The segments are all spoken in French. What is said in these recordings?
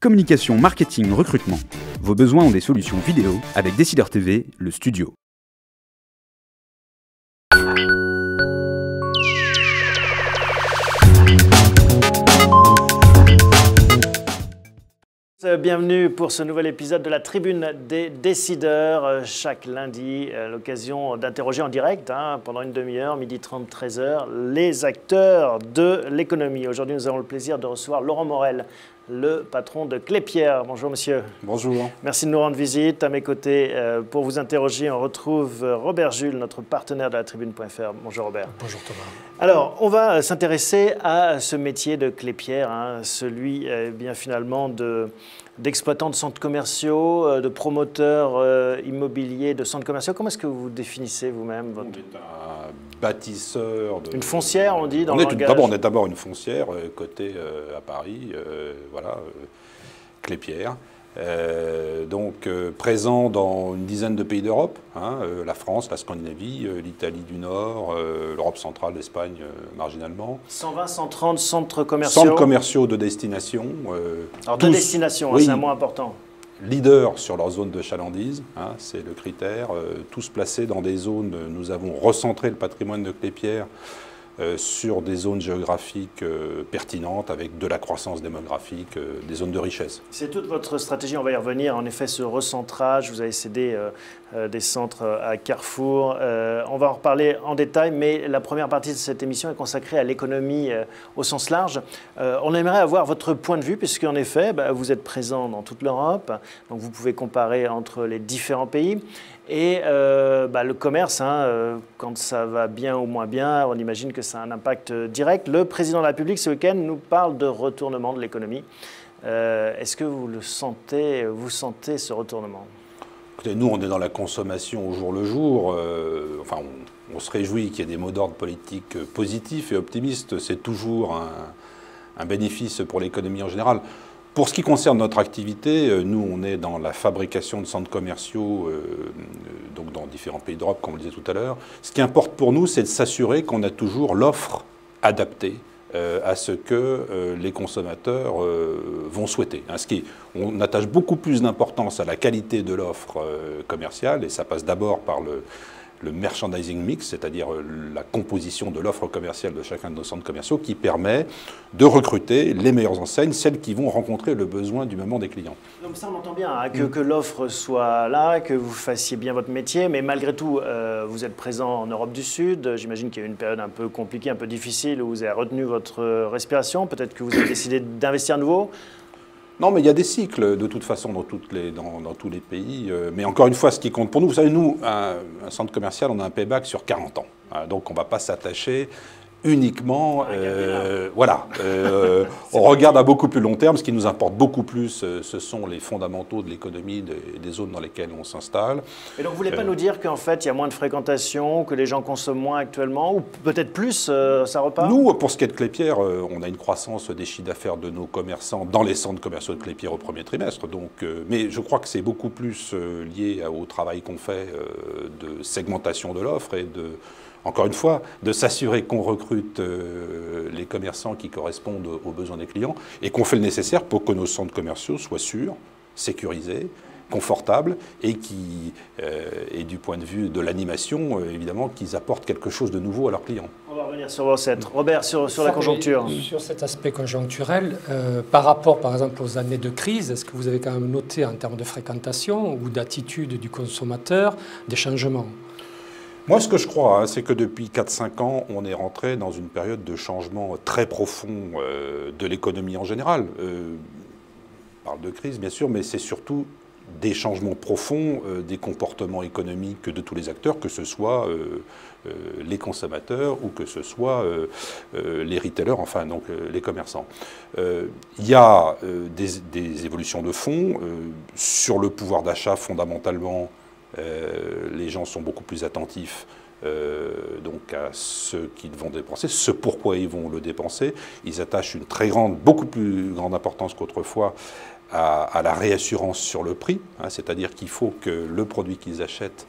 Communication, marketing, recrutement. Vos besoins ont des solutions vidéo avec Décideur TV, le studio. Bienvenue pour ce nouvel épisode de la Tribune des décideurs. Chaque lundi, l'occasion d'interroger en direct, pendant une demi-heure, 12h30, 13h, les acteurs de l'économie. Aujourd'hui, nous avons le plaisir de recevoir Laurent Morel, le patron de Klépierre. Bonjour monsieur. Bonjour. Merci de nous rendre visite. À mes côtés, pour vous interroger, on retrouve Robert Jules, notre partenaire de la Tribune.fr. Bonjour Robert. Bonjour Thomas. Alors, on va s'intéresser à ce métier de Klépierre, celui bien finalement d'exploitants de centres commerciaux, de promoteurs immobiliers de centres commerciaux. Comment est-ce que vous définissez vous-même On est un bâtisseur. Une foncière, on dit, dans le langage. On est d'abord une foncière, cotée à Paris, Klépierre. Présent dans une dizaine de pays d'Europe, la France, la Scandinavie, l'Italie du Nord, l'Europe centrale, l'Espagne marginalement. 120, 130 centres commerciaux. Centres commerciaux de destination. Alors de destination, oui, c'est un mot important. Leaders sur leur zone de chalandise, c'est le critère. Tous placés dans des zones, nous avons recentré le patrimoine de Klépierre sur des zones géographiques pertinentes avec de la croissance démographique, des zones de richesse. C'est toute votre stratégie, on va y revenir. En effet, ce recentrage, vous avez cédé des centres à Carrefour. On va en reparler en détail, mais la première partie de cette émission est consacrée à l'économie au sens large. On aimerait avoir votre point de vue, puisqu'en effet, vous êtes présent dans toute l'Europe, donc vous pouvez comparer entre les différents pays. Et le commerce, quand ça va bien ou moins bien, on imagine que ça a un impact direct. Le président de la République, ce week-end, nous parle de retournement de l'économie. Est-ce que vous sentez ce retournement ? Écoutez, nous, on est dans la consommation au jour le jour. On se réjouit qu'il y ait des mots d'ordre politiques positifs et optimistes. C'est toujours un bénéfice pour l'économie en général. Pour ce qui concerne notre activité, nous, on est dans la fabrication de centres commerciaux, donc dans différents pays d'Europe, comme on le disait tout à l'heure. Ce qui importe pour nous, c'est de s'assurer qu'on a toujours l'offre adaptée à ce que les consommateurs vont souhaiter. On attache beaucoup plus d'importance à la qualité de l'offre commerciale, et ça passe d'abord par le merchandising mix, c'est-à-dire la composition de l'offre commerciale de chacun de nos centres commerciaux, qui permet de recruter les meilleures enseignes, celles qui vont rencontrer le besoin du moment des clients. Donc ça, on entend bien, que l'offre soit là, que vous fassiez bien votre métier, mais malgré tout, vous êtes présent en Europe du Sud. J'imagine qu'il y a eu une période un peu compliquée, un peu difficile, où vous avez retenu votre respiration. Peut-être que vous avez décidé d'investir à nouveau. Non, mais il y a des cycles, de toute façon, dans tous les pays. Mais encore une fois, ce qui compte pour nous, vous savez, nous, un centre commercial, on a un payback sur 40 ans. Donc, on ne va pas s'attacher uniquement... on regarde à beaucoup plus long terme. Ce qui nous importe beaucoup plus, ce sont les fondamentaux de l'économie des zones dans lesquelles on s'installe. Et donc, vous ne voulez pas nous dire qu'en fait, il y a moins de fréquentation, que les gens consomment moins actuellement, ou peut-être plus, ça repart? Nous, pour ce qui est de Klépierre, on a une croissance des chiffres d'affaires de nos commerçants dans les centres commerciaux de Klépierre au premier trimestre. Donc, mais je crois que c'est beaucoup plus lié au travail qu'on fait de segmentation de l'offre et encore une fois, de s'assurer qu'on recrute les commerçants qui correspondent aux besoins des clients et qu'on fait le nécessaire pour que nos centres commerciaux soient sûrs, sécurisés, confortables et du point de vue de l'animation, évidemment, qu'ils apportent quelque chose de nouveau à leurs clients. On va revenir sur vos recettes. Robert, sur la conjoncture. Sur cet aspect conjoncturel, par rapport par exemple aux années de crise, est-ce que vous avez quand même noté en termes de fréquentation ou d'attitude du consommateur des changements ? Moi, ce que je crois, c'est que depuis 4-5 ans, on est rentré dans une période de changement très profond de l'économie en général. On parle de crise, bien sûr, mais c'est surtout des changements profonds des comportements économiques de tous les acteurs, que ce soit les consommateurs ou que ce soit les retailers, donc les commerçants. Il y a des évolutions de fond sur le pouvoir d'achat fondamentalement. Les gens sont beaucoup plus attentifs donc à ce qu'ils vont dépenser, ce pourquoi ils vont le dépenser. Ils attachent beaucoup plus grande importance qu'autrefois à la réassurance sur le prix, c'est-à-dire qu'il faut que le produit qu'ils achètent,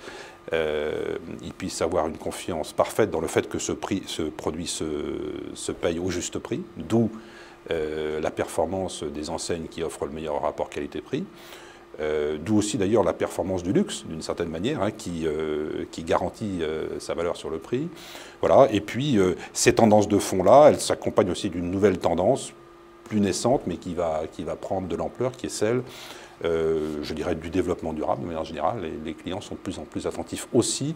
ils puissent avoir une confiance parfaite dans le fait que ce produit se paye au juste prix, d'où la performance des enseignes qui offrent le meilleur rapport qualité-prix. D'où aussi d'ailleurs la performance du luxe, d'une certaine manière, hein, qui garantit sa valeur sur le prix. Voilà. Et puis ces tendances de fond-là, elles s'accompagnent aussi d'une nouvelle tendance plus naissante, mais qui va prendre de l'ampleur, qui est celle, je dirais, du développement durable de manière générale. Les clients sont de plus en plus attentifs aussi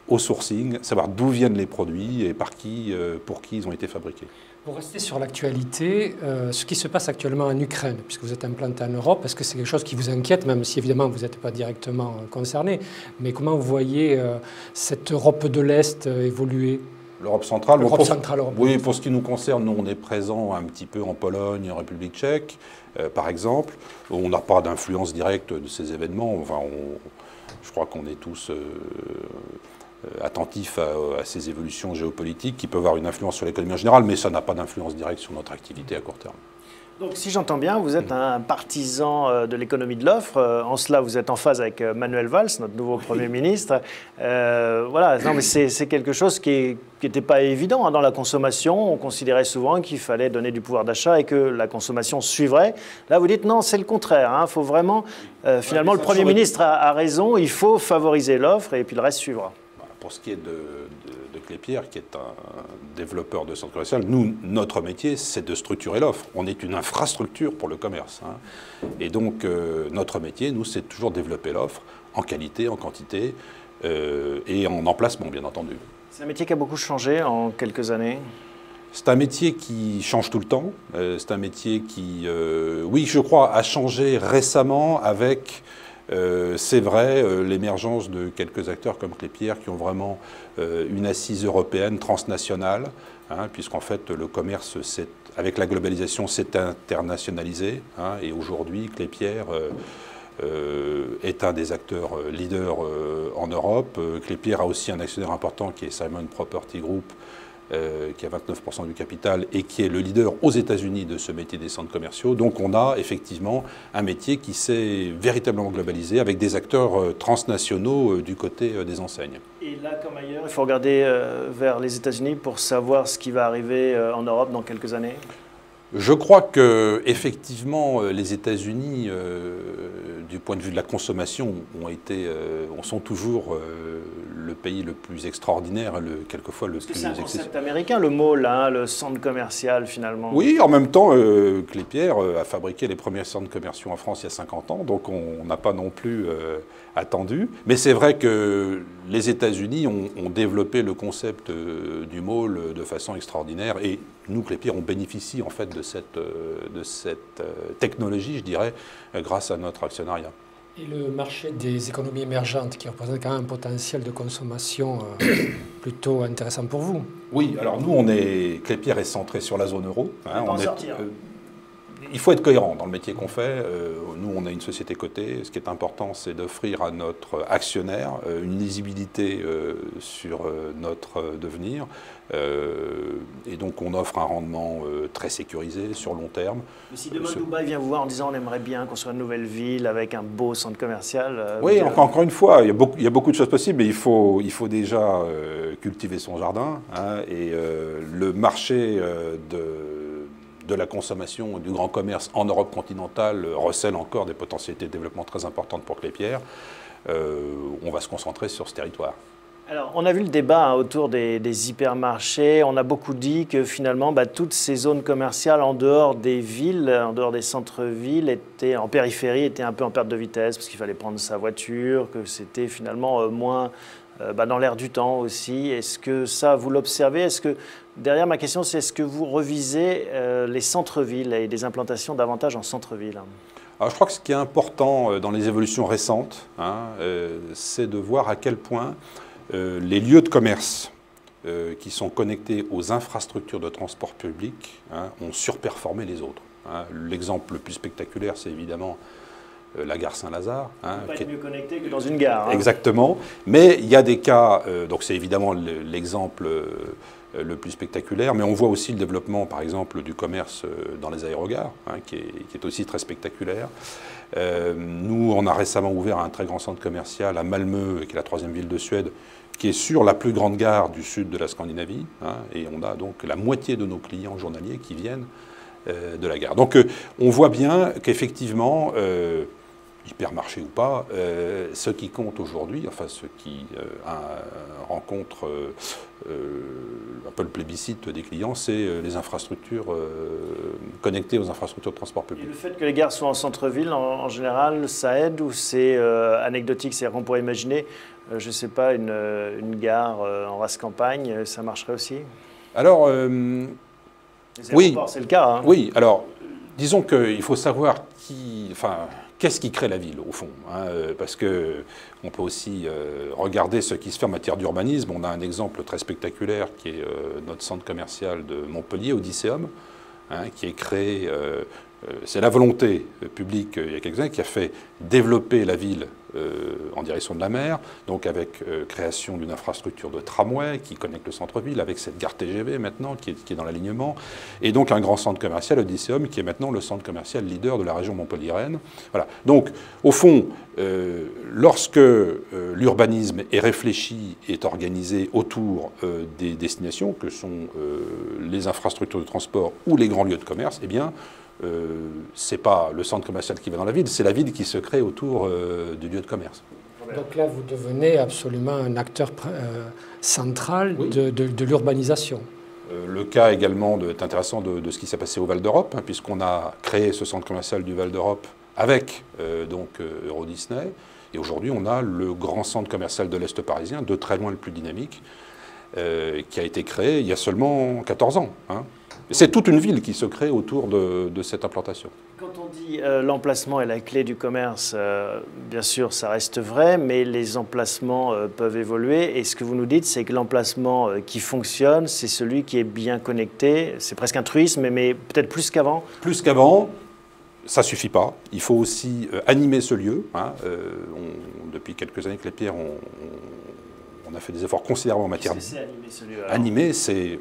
au sourcing, savoir d'où viennent les produits et par qui, pour qui ils ont été fabriqués. Pour rester sur l'actualité, ce qui se passe actuellement en Ukraine, puisque vous êtes implanté en Europe, est-ce que c'est quelque chose qui vous inquiète, même si évidemment vous n'êtes pas directement concerné, mais comment vous voyez cette Europe de l'Est évoluer? L'Europe centrale, oui, pour ce qui nous concerne, nous on est présent un petit peu en Pologne, en République tchèque, par exemple. On n'a pas d'influence directe de ces événements. Enfin, je crois qu'on est tous attentifs à ces évolutions géopolitiques qui peuvent avoir une influence sur l'économie en général, mais ça n'a pas d'influence directe sur notre activité à court terme. Donc, si j'entends bien, vous êtes un partisan de l'économie de l'offre. En cela, vous êtes en phase avec Manuel Valls, notre nouveau Premier ministre. Voilà, non, mais c'est quelque chose qui n'était pas évident hein, dans la consommation. On considérait souvent qu'il fallait donner du pouvoir d'achat et que la consommation suivrait. Là, vous dites non, c'est le contraire. Il faut vraiment, finalement, le Premier ministre a raison. Il faut favoriser l'offre et puis le reste suivra. Pour ce qui est de Klépierre, qui est un développeur de centres commerciaux, nous, notre métier, c'est de structurer l'offre. On est une infrastructure pour le commerce. Hein. Et donc, notre métier, nous, c'est toujours développer l'offre en qualité, en quantité et en emplacement, bien entendu. C'est un métier qui a beaucoup changé en quelques années. C'est un métier qui change tout le temps. C'est un métier qui, oui, je crois, a changé récemment avec... c'est vrai, l'émergence de quelques acteurs comme Klépierre qui ont vraiment une assise européenne transnationale, hein, puisqu'en fait le commerce, avec la globalisation, s'est internationalisé. Hein, et aujourd'hui, Klépierre est un des acteurs leaders en Europe. Klépierre a aussi un actionnaire important qui est Simon Property Group, qui a 29% du capital et qui est le leader aux États-Unis de ce métier des centres commerciaux. Donc on a effectivement un métier qui s'est véritablement globalisé avec des acteurs transnationaux du côté des enseignes. Et là, comme ailleurs, il faut regarder vers les États-Unis pour savoir ce qui va arriver en Europe dans quelques années? Je crois que effectivement les États-Unis, du point de vue de la consommation, sont toujours le pays le plus extraordinaire, quelquefois le plus excessif. C'est un concept américain, le mall, hein, le centre commercial finalement. Oui, en même temps, Klépierre a fabriqué les premiers centres commerciaux en France il y a 50 ans, donc on n'a pas non plus attendu. Mais c'est vrai que les États-Unis ont développé le concept du mall de façon extraordinaire et nous, Klépierre, on bénéficie en fait de cette technologie, je dirais, grâce à notre actionnariat. Et le marché des économies émergentes, qui représente quand même un potentiel de consommation plutôt intéressant pour vous? Oui, alors nous, Klépierre est centré sur la zone euro. Hein, il faut être cohérent dans le métier qu'on fait. Nous, on a une société cotée. Ce qui est important, c'est d'offrir à notre actionnaire une lisibilité sur notre devenir. Et donc, on offre un rendement très sécurisé sur long terme. Mais si demain Dubaï vient vous voir en disant on aimerait bien construire une nouvelle ville avec un beau centre commercial... oui, encore une fois, il y a beaucoup de choses possibles, mais il faut déjà cultiver son jardin. Hein, et le marché de la consommation du grand commerce en Europe continentale recèle encore des potentialités de développement très importantes pour Klépierre. On va se concentrer sur ce territoire. Alors, on a vu le débat autour des hypermarchés. On a beaucoup dit que finalement, toutes ces zones commerciales en dehors des villes, en dehors des centres-villes, en périphérie, étaient un peu en perte de vitesse parce qu'il fallait prendre sa voiture, que c'était finalement moins dans l'air du temps aussi. Est-ce que ça, vous l'observez? Derrière ma question, c'est est-ce que vous revisez les centres-villes et des implantations davantage en centre-ville? Alors, je crois que ce qui est important dans les évolutions récentes, c'est de voir à quel point les lieux de commerce qui sont connectés aux infrastructures de transport public ont surperformé les autres. L'exemple le plus spectaculaire, c'est évidemment la gare Saint-Lazare. On ne peut pas être mieux connecté que dans une gare. Exactement. Mais il y a des cas, donc c'est évidemment l'exemple le plus spectaculaire, mais on voit aussi le développement, par exemple, du commerce dans les aérogares, qui est aussi très spectaculaire. Nous, on a récemment ouvert un très grand centre commercial à Malmö, qui est la 3e ville de Suède, qui est sur la plus grande gare du sud de la Scandinavie. Et on a donc la moitié de nos clients journaliers qui viennent de la gare. Donc on voit bien qu'effectivement, hypermarché ou pas, ce qui compte aujourd'hui, enfin ce qui rencontre un peu le plébiscite des clients, c'est les infrastructures connectées aux infrastructures de transport public. Et le fait que les gares soient en centre-ville, en général, ça aide ou c'est anecdotique? C'est-à-dire qu'on pourrait imaginer, je ne sais pas, une gare en race campagne, ça marcherait aussi? Alors, oui, c'est le cas. Hein. Oui, alors, disons qu'il faut savoir qu'est-ce qui crée la ville, au fond, hein, parce qu'on peut aussi regarder ce qui se fait en matière d'urbanisme. On a un exemple très spectaculaire qui est notre centre commercial de Montpellier, Odysseum, hein, qui est créé, c'est la volonté publique il y a quelques années qui a fait développer la ville en direction de la mer, donc avec création d'une infrastructure de tramway qui connecte le centre-ville, avec cette gare TGV maintenant qui est dans l'alignement, et donc un grand centre commercial, Odysseum, qui est maintenant le centre commercial leader de la région montpelliéraine. Voilà. Donc, au fond, lorsque l'urbanisme est réfléchi, est organisé autour des destinations, que sont les infrastructures de transport ou les grands lieux de commerce, eh bien, c'est pas le centre commercial qui va dans la ville, c'est la ville qui se crée autour du lieu de commerce. Donc là, vous devenez absolument un acteur central oui. de l'urbanisation. Le cas également est intéressant de ce qui s'est passé au Val d'Europe, hein, puisqu'on a créé ce centre commercial du Val d'Europe avec Euro Disney. Et aujourd'hui, on a le grand centre commercial de l'Est parisien, de très loin le plus dynamique, qui a été créé il y a seulement 14 ans. Hein. C'est toute une ville qui se crée autour de cette implantation. Quand on dit l'emplacement est la clé du commerce, bien sûr, ça reste vrai, mais les emplacements peuvent évoluer. Et ce que vous nous dites, c'est que l'emplacement qui fonctionne, c'est celui qui est bien connecté. C'est presque un truisme, mais peut-être plus qu'avant. Plus qu'avant, ça ne suffit pas. Il faut aussi animer ce lieu. Hein. Depuis quelques années que les Pierres, on a fait des efforts considérables en matière... Qu'est-ce que c'est animer ce lieu alors ? Animer, c'est...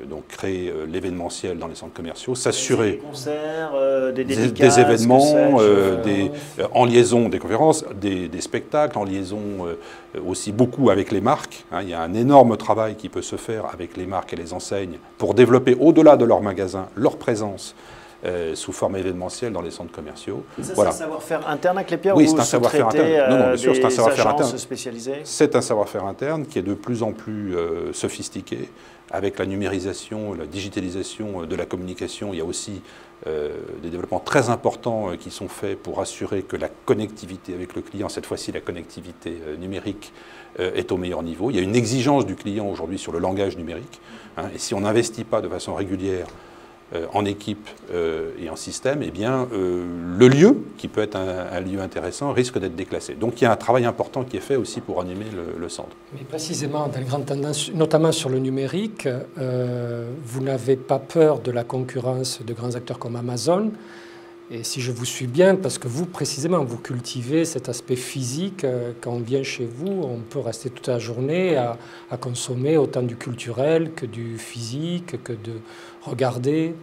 donc créer l'événementiel dans les centres commerciaux, s'assurer des concerts, des dédicaces, des événements, en liaison des conférences, des spectacles, en liaison aussi beaucoup avec les marques. Hein, il y a un énorme travail qui peut se faire avec les marques et les enseignes pour développer au-delà de leurs magasins leur présence sous forme événementielle dans les centres commerciaux. Et ça, voilà. C'est un savoir-faire interne avec les Pierres oui, ou c'est un savoir-faire interne. Non, bien sûr, c'est un savoir-faire interne. C'est un savoir-faire interne qui est de plus en plus sophistiqué. Avec la numérisation, la digitalisation de la communication, il y a aussi des développements très importants qui sont faits pour assurer que la connectivité avec le client, cette fois-ci la connectivité numérique, est au meilleur niveau. Il y a une exigence du client aujourd'hui sur le langage numérique. Hein, et si on n'investit pas de façon régulière en équipe et en système, eh bien, le lieu, qui peut être un lieu intéressant, risque d'être déclassé. Donc il y a un travail important qui est fait aussi pour animer le centre. Mais précisément, dans les grandes tendances, notamment sur le numérique, vous n'avez pas peur de la concurrence de grands acteurs comme Amazon. Et si je vous suis bien, parce que vous, précisément, vous cultivez cet aspect physique, quand on vient chez vous, on peut rester toute la journée à consommer autant du culturel que du physique, que de regarder.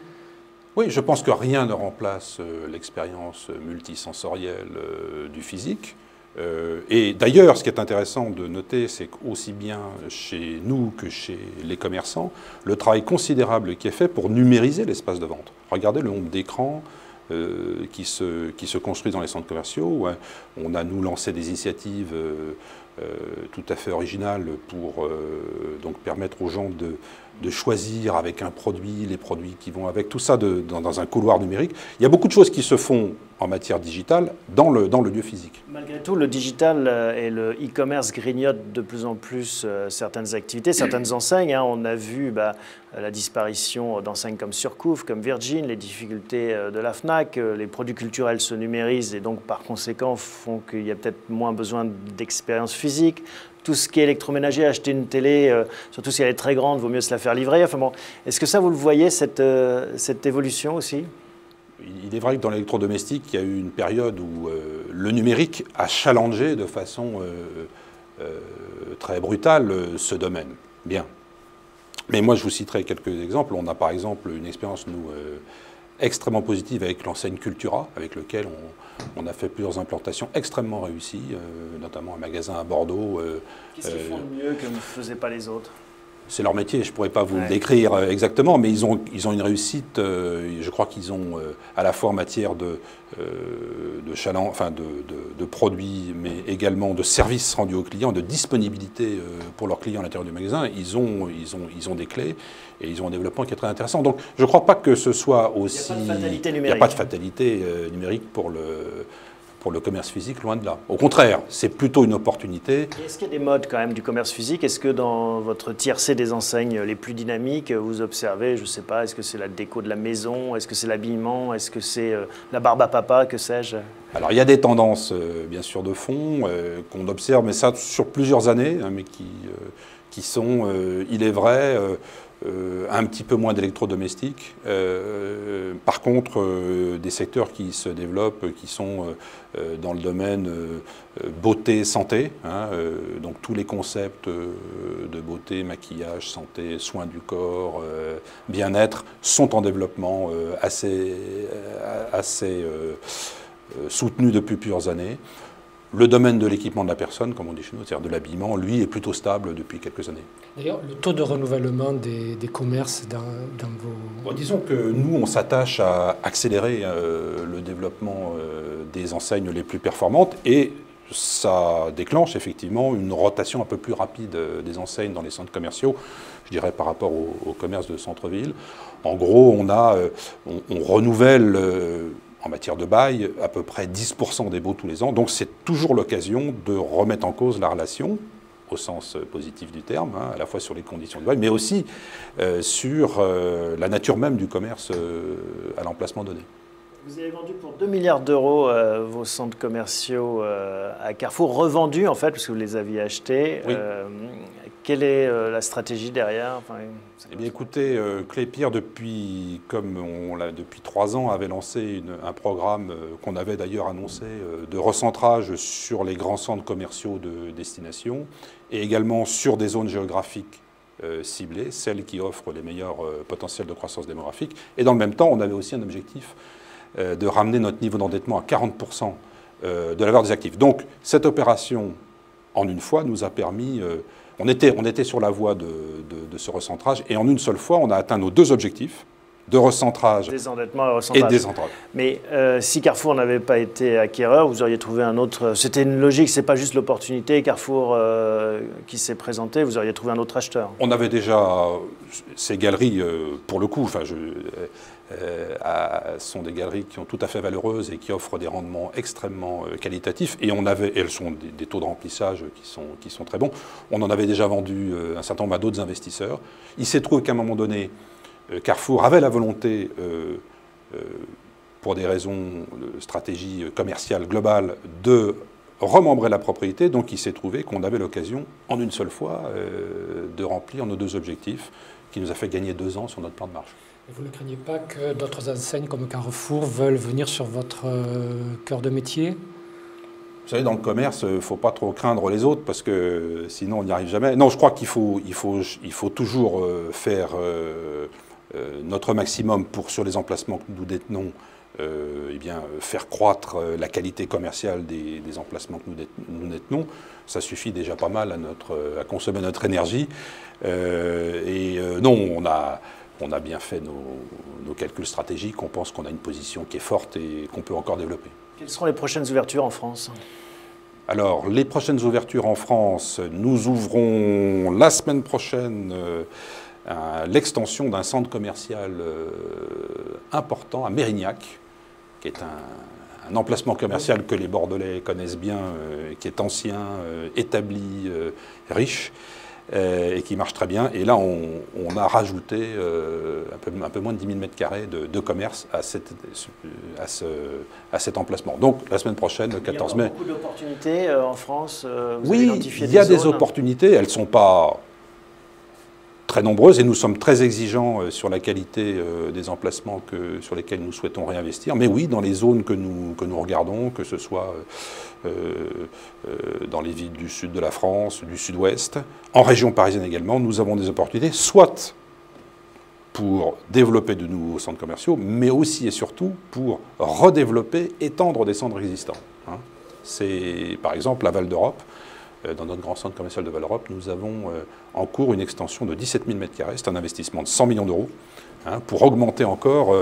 Oui, je pense que rien ne remplace l'expérience multisensorielle du physique. Et d'ailleurs, ce qui est intéressant de noter, c'est qu'aussi bien chez nous que chez les commerçants, le travail considérable qui est fait pour numériser l'espace de vente. Regardez le nombre d'écrans qui se construisent dans les centres commerciaux. On a, nous, lancé des initiatives tout à fait originales pour donc permettre aux gens de choisir avec un produit, les produits qui vont avec, tout ça dans un couloir numérique. Il y a beaucoup de choses qui se font en matière digitale dans le lieu physique. Malgré tout, le digital et le e-commerce grignotent de plus en plus certaines activités, certaines enseignes. Hein. On a vu la disparition d'enseignes comme Surcouf, comme Virgin, les difficultés de la Fnac, les produits culturels se numérisent et donc par conséquent font qu'il y a peut-être moins besoin d'expérience physique. Tout ce qui est électroménager, acheter une télé, surtout si elle est très grande, vaut mieux se la faire livrer. Enfin bon, est-ce que ça, vous le voyez, cette évolution aussi ? Il est vrai que dans l'électrodomestique, il y a eu une période où le numérique a challengé de façon très brutale ce domaine. Bien. Mais moi, je vous citerai quelques exemples. On a par exemple une expérience, nous, extrêmement positive avec l'enseigne Cultura, avec lequel on a fait plusieurs implantations extrêmement réussies, notamment un magasin à Bordeaux. Qu'est-ce qu'ils font de mieux que ne faisaient pas les autres ? C'est leur métier, je ne pourrais pas vous le décrire exactement, mais ils ont une réussite, je crois qu'ils ont à la fois en matière de produits, mais également de services rendus aux clients, de disponibilité pour leurs clients à l'intérieur du magasin, ils ont des clés et ils ont un développement qui est très intéressant. Donc je ne crois pas que ce soit aussi... Il n'y a pas de fatalité numérique. Il n'y a pas de fatalité numérique pour le commerce physique, loin de là. Au contraire, c'est plutôt une opportunité. Est-ce qu'il y a des modes quand même du commerce physique? Est-ce que dans votre tiercé des enseignes les plus dynamiques, vous observez, je ne sais pas, est-ce que c'est la déco de la maison, est-ce que c'est l'habillement, est-ce que c'est la barbe à papa, que sais-je? Alors il y a des tendances, bien sûr, de fond qu'on observe, mais ça sur plusieurs années, hein, mais qui sont, il est vrai, un petit peu moins d'électrodomestiques. Par contre, des secteurs qui se développent, qui sont dans le domaine beauté, santé, hein, donc tous les concepts de beauté, maquillage, santé, soins du corps, bien-être sont en développement assez soutenu depuis plusieurs années. Le domaine de l'équipement de la personne, comme on dit chez nous, c'est-à-dire de l'habillement, lui, est plutôt stable depuis quelques années. D'ailleurs, le taux de renouvellement des commerces dans vos... Bon, disons que nous, on s'attache à accélérer le développement des enseignes les plus performantes et ça déclenche effectivement une rotation un peu plus rapide des enseignes dans les centres commerciaux, je dirais par rapport au commerce de centre-ville. En gros, on renouvelle... en matière de bail, à peu près 10% des baux tous les ans. Donc c'est toujours l'occasion de remettre en cause la relation, au sens positif du terme, hein, à la fois sur les conditions de bail, mais aussi sur la nature même du commerce à l'emplacement donné. Vous avez vendu pour 2 milliards d'euros vos centres commerciaux à Carrefour, revendus en fait, parce que vous les aviez achetés. Oui. Quelle est la stratégie derrière? Eh bien, écoutez, Klépierre, depuis 3 ans, avait lancé un programme qu'on avait d'ailleurs annoncé de recentrage sur les grands centres commerciaux de destination et également sur des zones géographiques ciblées, celles qui offrent les meilleurs potentiels de croissance démographique. Et dans le même temps, on avait aussi un objectif de ramener notre niveau d'endettement à 40% de la valeur des actifs. Donc, cette opération, en une fois, nous a permis... On était sur la voie de ce recentrage et en une seule fois, on a atteint nos 2 objectifs de recentrage désendettement et recentrage. Et décentrage. Mais si Carrefour n'avait pas été acquéreur, vous auriez trouvé un autre... C'était une logique, c'est pas juste l'opportunité Carrefour qui s'est présenté, vous auriez trouvé un autre acheteur. On avait déjà ces galeries, pour le coup, sont des galeries qui sont tout à fait valeureuses et qui offrent des rendements extrêmement qualitatifs. Et elles sont des taux de remplissage qui sont très bons. On en avait déjà vendu un certain nombre à d'autres investisseurs. Il s'est trouvé qu'à un moment donné, Carrefour avait la volonté, pour des raisons de stratégie commerciale globale, de remembrer la propriété. Donc il s'est trouvé qu'on avait l'occasion, en une seule fois, de remplir nos 2 objectifs, qui nous a fait gagner 2 ans sur notre plan de marche. Et vous ne craignez pas que d'autres enseignes comme Carrefour veulent venir sur votre cœur de métier? Vous savez, dans le commerce, il ne faut pas trop craindre les autres parce que sinon on n'y arrive jamais. Non, je crois qu'il faut toujours faire notre maximum pour, sur les emplacements que nous détenons, faire croître la qualité commerciale des emplacements que nous détenons. Ça suffit déjà pas mal à consommer notre énergie. Non, on a bien fait nos calculs stratégiques. On pense qu'on a une position qui est forte et qu'on peut encore développer. Quelles seront les prochaines ouvertures en France? Alors, les prochaines ouvertures en France, nous ouvrons la semaine prochaine l'extension d'un centre commercial important à Mérignac, qui est un emplacement commercial que les Bordelais connaissent bien, qui est ancien, établi, riche, et qui marche très bien. Et là, on a rajouté un peu moins de 10 000 m² de commerce à cet emplacement. Donc, la semaine prochaine, le 14 mai... Il y a beaucoup d'opportunités en France. Oui, il y a des opportunités. Elles ne sont pas très nombreuses et nous sommes très exigeants sur la qualité des emplacements sur lesquels nous souhaitons réinvestir. Mais oui, dans les zones que nous regardons, que ce soit dans les villes du sud de la France, du sud-ouest, en région parisienne également, nous avons des opportunités, soit pour développer de nouveaux centres commerciaux, mais aussi et surtout pour redévelopper, étendre des centres existants. C'est par exemple la Val d'Europe. dans notre grand centre commercial de Val-d'Europe, nous avons en cours une extension de 17 000 m². C'est un investissement de 100 millions d'euros pour augmenter encore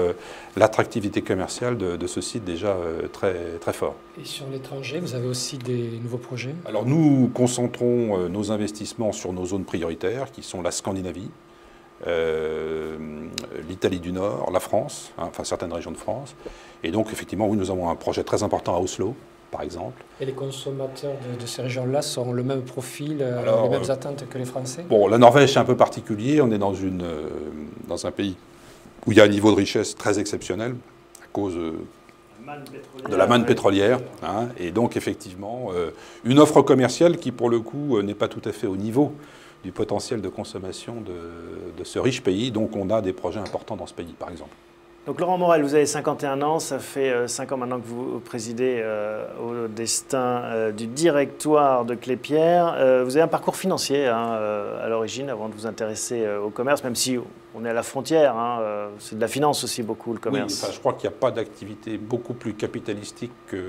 l'attractivité commerciale de ce site déjà très, très fort. Et sur l'étranger, vous avez aussi des nouveaux projets? Alors nous concentrons nos investissements sur nos zones prioritaires, qui sont la Scandinavie, l'Italie du Nord, la France, enfin certaines régions de France. Et donc effectivement, oui, nous avons un projet très important à Oslo, par exemple. Et les consommateurs de ces régions-là ont le même profil, les mêmes attentes que les Français? Bon, la Norvège, c'est un peu particulier. On est dans un pays où il y a un niveau de richesse très exceptionnel à cause de la manne pétrolière. Et donc, effectivement, une offre commerciale qui, pour le coup, n'est pas tout à fait au niveau du potentiel de consommation de ce riche pays. Donc, on a des projets importants dans ce pays, par exemple. Donc Laurent Morel, vous avez 51 ans, ça fait 5 ans maintenant que vous présidez au destin du directoire de Klépierre. Vous avez un parcours financier à l'origine avant de vous intéresser au commerce, même si on est à la frontière, c'est de la finance aussi beaucoup le commerce. Oui, enfin, je crois qu'il n'y a pas d'activité beaucoup plus capitalistique que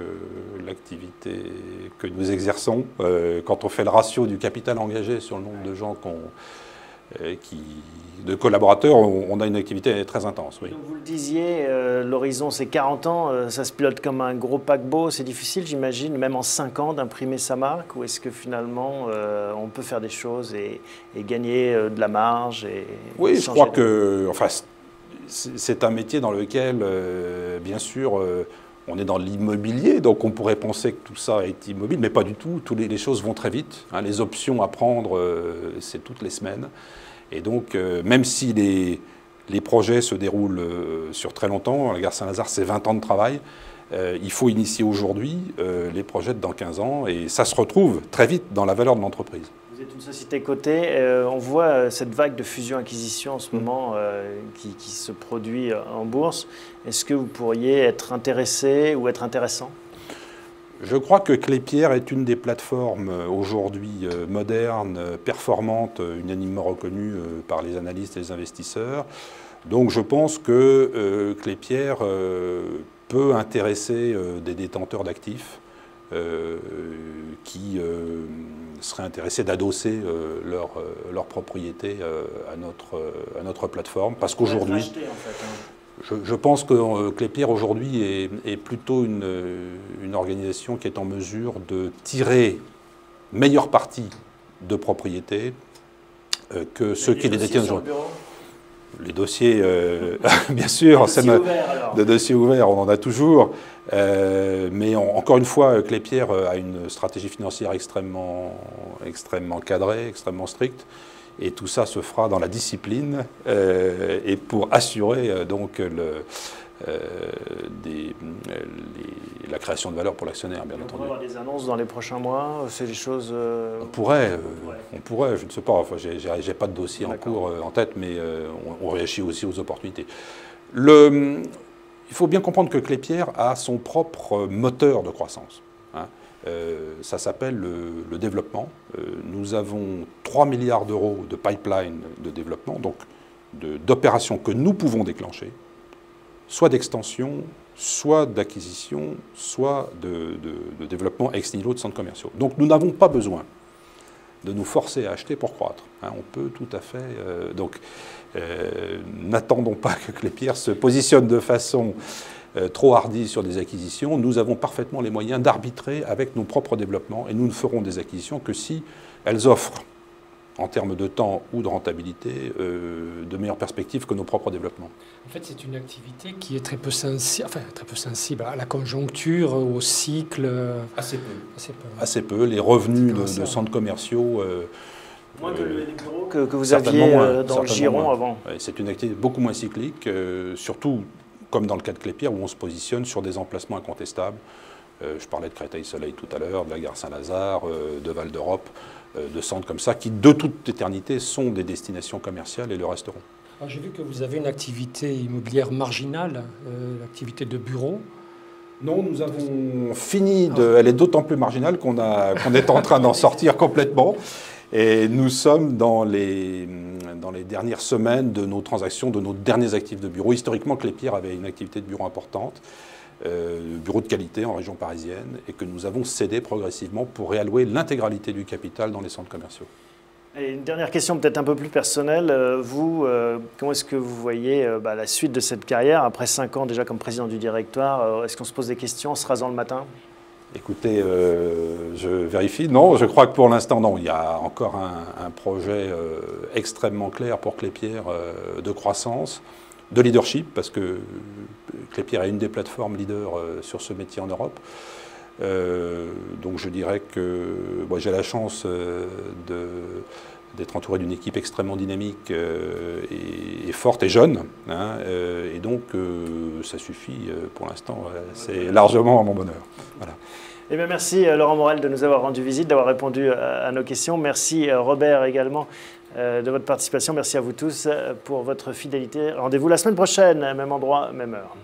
l'activité que nous exerçons. Quand on fait le ratio du capital engagé sur le nombre de gens de collaborateurs, on a une activité très intense. Oui. Donc vous le disiez, l'horizon c'est 40 ans, ça se pilote comme un gros paquebot, c'est difficile j'imagine, même en 5 ans d'imprimer sa marque, ou est-ce que finalement on peut faire des choses et gagner de la marge Oui, je crois que enfin, c'est un métier dans lequel, bien sûr, on est dans l'immobilier, donc on pourrait penser que tout ça est immobile, mais pas du tout. Toutes les choses vont très vite. Les options à prendre, c'est toutes les semaines. Et donc, même si les projets se déroulent sur très longtemps, la gare Saint-Lazare, c'est 20 ans de travail, il faut initier aujourd'hui les projets dans 15 ans, et ça se retrouve très vite dans la valeur de l'entreprise. Vous êtes une société cotée, on voit cette vague de fusion-acquisition en ce moment qui se produit en bourse. Est-ce que vous pourriez être intéressé ou être intéressant ? Je crois que Klépierre est une des plateformes aujourd'hui modernes, performantes, unanimement reconnues par les analystes et les investisseurs. Donc je pense que Klépierre peut intéresser des détenteurs d'actifs qui seraient intéressés d'adosser leur propriété à notre plateforme. Parce qu'aujourd'hui, je pense que Klépierre aujourd'hui est plutôt une organisation qui est en mesure de tirer meilleure partie de propriété que ceux qui les détiennent aujourd'hui. Les dossiers, bien sûr, de dossiers ouverts, on en a toujours. Mais encore une fois, Klépierre a une stratégie financière extrêmement cadrée, extrêmement stricte. Et tout ça se fera dans la discipline et pour assurer donc la création de valeur pour l'actionnaire, bien entendu. On pourrait avoir des annonces dans les prochains mois, c'est des choses... On pourrait, je ne sais pas, enfin, j'ai pas de dossier en cours en tête, mais on réagit aussi aux opportunités. Il faut bien comprendre que Klépierre a son propre moteur de croissance. Ça s'appelle le développement. Nous avons 3 milliards d'euros de pipeline de développement, donc d'opérations que nous pouvons déclencher, soit d'extension, soit d'acquisition, soit de développement ex nihilo de centres commerciaux. Donc nous n'avons pas besoin de nous forcer à acheter pour croître. On peut tout à fait... n'attendons pas que Klépierre se positionne de façon... trop hardie sur des acquisitions. Nous avons parfaitement les moyens d'arbitrer avec nos propres développements et nous ne ferons des acquisitions que si elles offrent, en termes de temps ou de rentabilité, de meilleures perspectives que nos propres développements. En fait, c'est une activité qui est très peu sensible à la conjoncture, au cycle. Assez peu. Assez peu. Les revenus de centres commerciaux... moins que les bureaux que vous aviez dans le giron avant. C'est une activité beaucoup moins cyclique, surtout comme dans le cas de Klépierre, où on se positionne sur des emplacements incontestables. Je parlais de Créteil-Soleil tout à l'heure, de la gare Saint-Lazare, de Val-d'Europe, de centres comme ça, qui de toute éternité sont des destinations commerciales et le resteront. J'ai vu que vous avez une activité immobilière marginale, l'activité de bureau. Non, nous avons fini elle est d'autant plus marginale qu'on est en train d'en sortir complètement. Et nous sommes dans les dernières semaines de nos transactions, de nos derniers actifs de bureau. Historiquement, Klépierre avait une activité de bureau importante. bureau de qualité en région parisienne, et que nous avons cédé progressivement pour réallouer l'intégralité du capital dans les centres commerciaux. Et une dernière question peut-être un peu plus personnelle. Vous, comment est-ce que vous voyez la suite de cette carrière après 5 ans déjà comme président du directoire? Est-ce qu'on se pose des questions en se rasant le matin? Écoutez, je vérifie. Non, je crois que pour l'instant, non. Il y a encore un projet extrêmement clair pour Klépierre de croissance, de leadership, parce que Klépierre est une des plateformes leaders sur ce métier en Europe. Donc je dirais que j'ai la chance d'être entouré d'une équipe extrêmement dynamique et forte et jeune. Hein, et donc ça suffit pour l'instant. C'est largement à mon bonheur. Voilà. Eh bien, merci Laurent Morel de nous avoir rendu visite, d'avoir répondu à nos questions. Merci Robert également de votre participation. Merci à vous tous pour votre fidélité. Rendez-vous la semaine prochaine, même endroit, même heure.